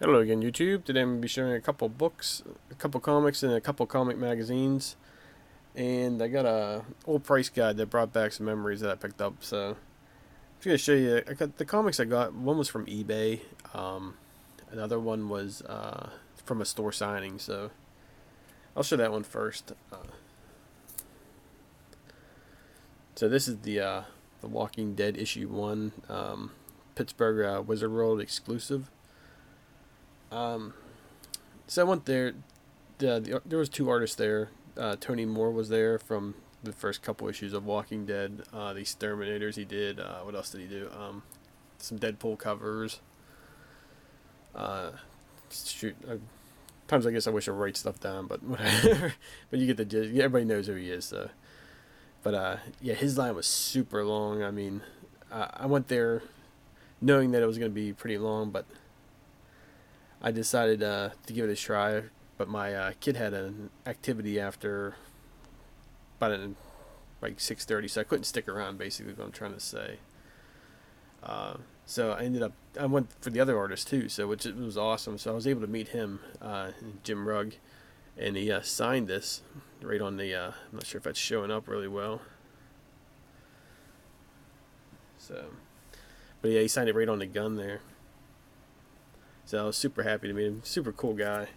Hello again, YouTube. Today I'm going to be showing a couple books, a couple comics, and a couple comic magazines. And I got a old price guide that brought back some memories that I picked up. So I'm just going to show you. I got the comics I got. One was from eBay. Another one was from a store signing. So I'll show that one first. So this is the Walking Dead issue 1, Pittsburgh Wizard World exclusive. So I went there. There was two artists there. Tony Moore was there from the first couple issues of Walking Dead. The Exterminators he did. What else did he do? Some Deadpool covers. Shoot. Times I guess I wish I write stuff down, but whatever. But you get the gist. Everybody knows who he is. So. But yeah, his line was super long. I mean, I went there knowing that it was going to be pretty long, but I decided to give it a try, but my kid had an activity after about like 6:30, so I couldn't stick around. Basically, what I'm trying to say. So I went for the other artist too, so which was awesome. So I was able to meet him, Jim Rugg, and he signed this right on the. I'm not sure if that's showing up really well. So, but yeah, he signed it right on the gun there. So I was super happy to meet him. Super cool guy.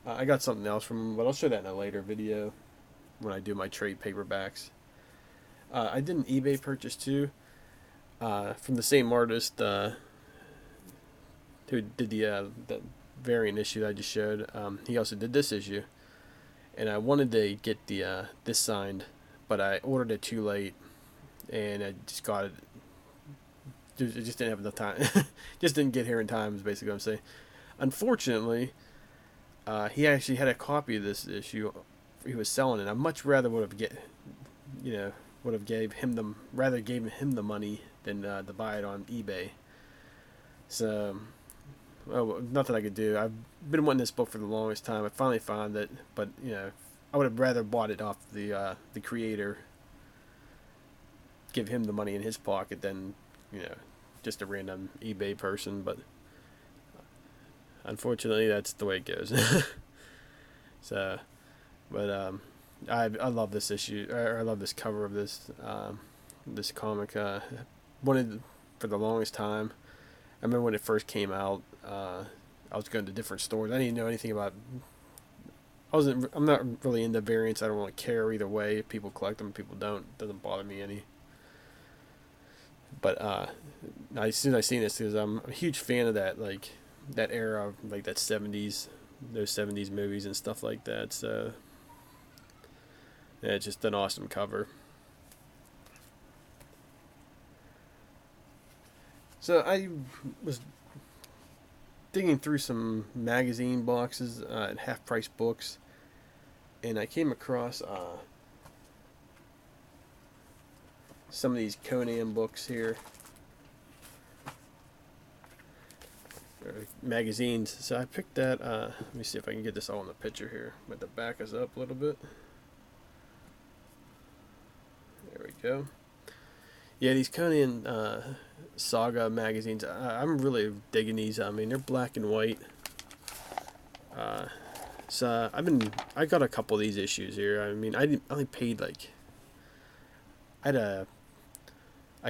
I got something else from him, but I'll show that in a later video when I do my trade paperbacks. I did an eBay purchase too, from the same artist who did the variant issue that I just showed. He also did this issue, and I wanted to get the this signed, but I ordered it too late, and I just got it. It just didn't have enough time. Just didn't get here in time is basically what I'm saying. Unfortunately, he actually had a copy of this issue. He was selling it. I much rather would have gave him the money than to buy it on eBay. So, well, nothing I could do. I've been wanting this book for the longest time. I finally found it, but I would have rather bought it off the creator. Give him the money in his pocket than just a random eBay person, but unfortunately that's the way it goes. So, but I love this issue. I love this cover of this this comic. Wanted for the longest time. I remember when it first came out. I was going to different stores. I didn't know anything about. I'm not really into variants. I don't really care either way. If people collect them, people don't. It doesn't bother me any. But as soon as I seen this, because I'm a huge fan of that era, like that 70s, those 70s movies and stuff like that. So yeah, it's just an awesome cover. So I was digging through some magazine boxes at Half Price Books, and I came across some of these Conan books here, magazines. So I picked that. Let me see if I can get this all in the picture here. But the back is up a little bit. There we go. Yeah, these Conan saga magazines. I'm really digging these. I mean, they're black and white. So I got a couple of these issues here. I mean, I only paid I had a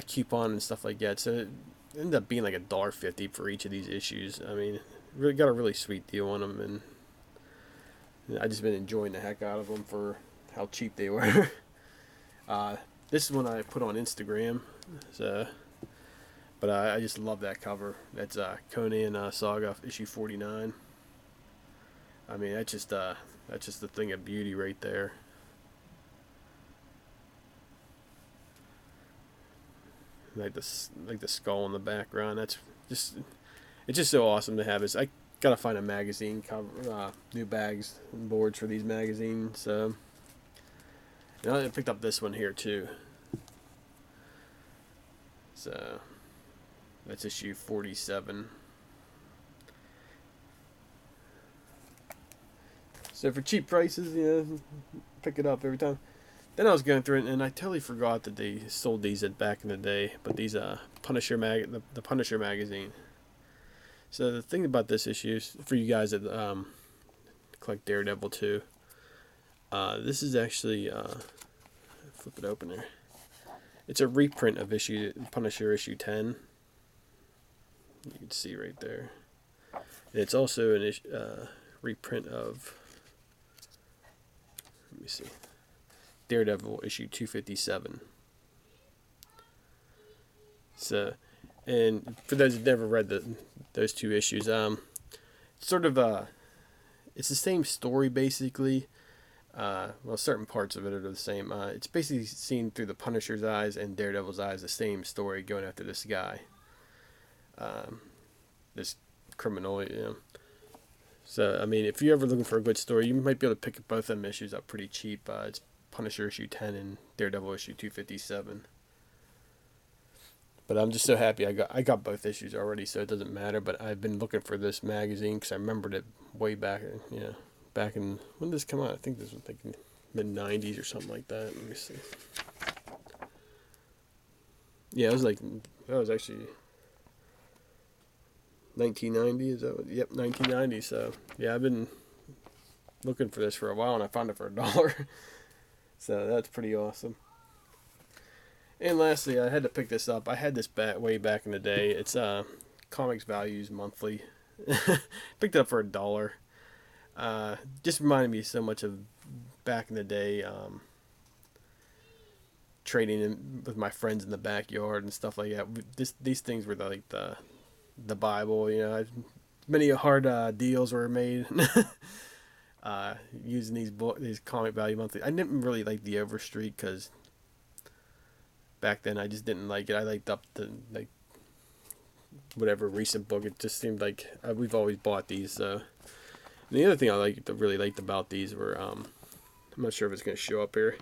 coupon and stuff like that, so it ended up being like $1.50 for each of these issues. I mean, really got a really sweet deal on them, and I just been enjoying the heck out of them for how cheap they were. This is one I put on Instagram, so, but I just love that cover. That's Conan Saga issue 49. I mean, that's just a thing of beauty right there. Like the skull in the background. It's just so awesome to have this. I gotta find a magazine cover, new bags and boards for these magazines. So, I picked up this one here too. So that's issue 47. So for cheap prices, pick it up every time. Then I was going through it, and I totally forgot that they sold these back in the day. But these Punisher the Punisher magazine. So the thing about this issue is for you guys that collect Daredevil too. This is actually flip it open there. It's a reprint of Punisher issue 10. You can see right there. And it's also an reprint of, let me see, Daredevil issue 257. So, and for those who've never read those two issues, sort of it's the same story basically. Well, certain parts of it are the same. It's basically seen through the Punisher's eyes and Daredevil's eyes, the same story going after this guy, this criminal, you know. So, I mean, if you're ever looking for a good story, you might be able to pick both of them issues up pretty cheap. It's Punisher issue 10 and Daredevil issue 257. But I'm just so happy I got both issues already, so it doesn't matter. But I've been looking for this magazine because I remembered it way back, you know, back in, when did this come out? I think this was like mid 90s or something like that. Let me see. Yeah, that was actually 1990. Is that what? Yep, 1990. So yeah, I've been looking for this for a while, and I found it for $1. So that's pretty awesome. And lastly, I had to pick this up. I had this way back in the day. It's Comics Values Monthly. Picked it up for $1. Just reminded me so much of back in the day, trading with my friends in the backyard and stuff like that. These things were like the Bible, you know. Many hard deals were made using these Comic Value Monthly. I didn't really like the Overstreet because back then I just didn't like it. I liked up the whatever recent book. It just seemed like we've always bought these. So. And the other thing I really liked about these were I'm not sure if it's going to show up here,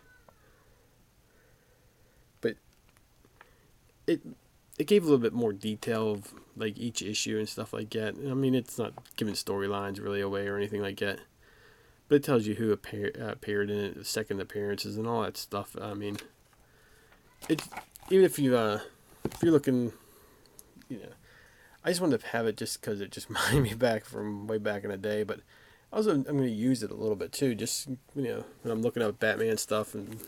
but it gave a little bit more detail of like each issue and stuff like that. I mean, it's not giving storylines really away or anything like that, but it tells you who appeared in it, the second appearances, and all that stuff. I mean, it's even if you're looking, you know, I just wanted to have it just because it just reminded me back from way back in the day. But also, I'm going to use it a little bit too, just, you know, when I'm looking up Batman stuff and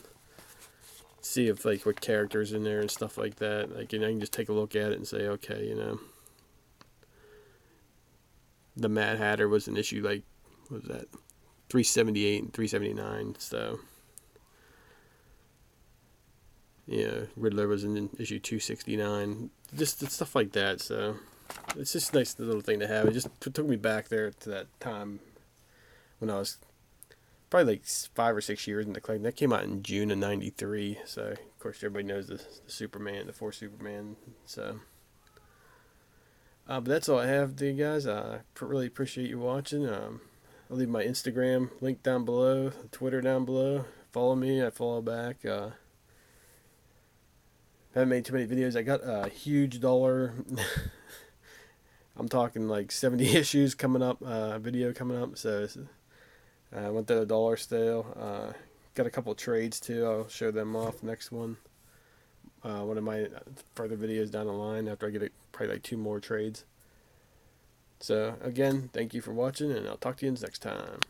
see if like what characters in there and stuff like that. Like, you know, I can just take a look at it and say, okay, you know, the Mad Hatter was an issue like, what was that, 378 and 379. So, yeah, Riddler was in issue 269. Just stuff like that. So it's just a nice little thing to have. It just took me back there to that time when I was probably like 5 or 6 years in the collection. That came out in June of '93. So of course everybody knows the Superman, the 4 Superman. So, but that's all I have to you guys. I really appreciate you watching. I'll leave my Instagram link down below, Twitter down below. Follow me. I follow back. Haven't made too many videos. I got a huge dollar. I'm talking like 70 issues coming up. Video coming up. So I went to the dollar sale. Got a couple of trades too. I'll show them off next one. One of my further videos down the line after I get probably like 2 more trades. So again, thank you for watching, and I'll talk to you next time.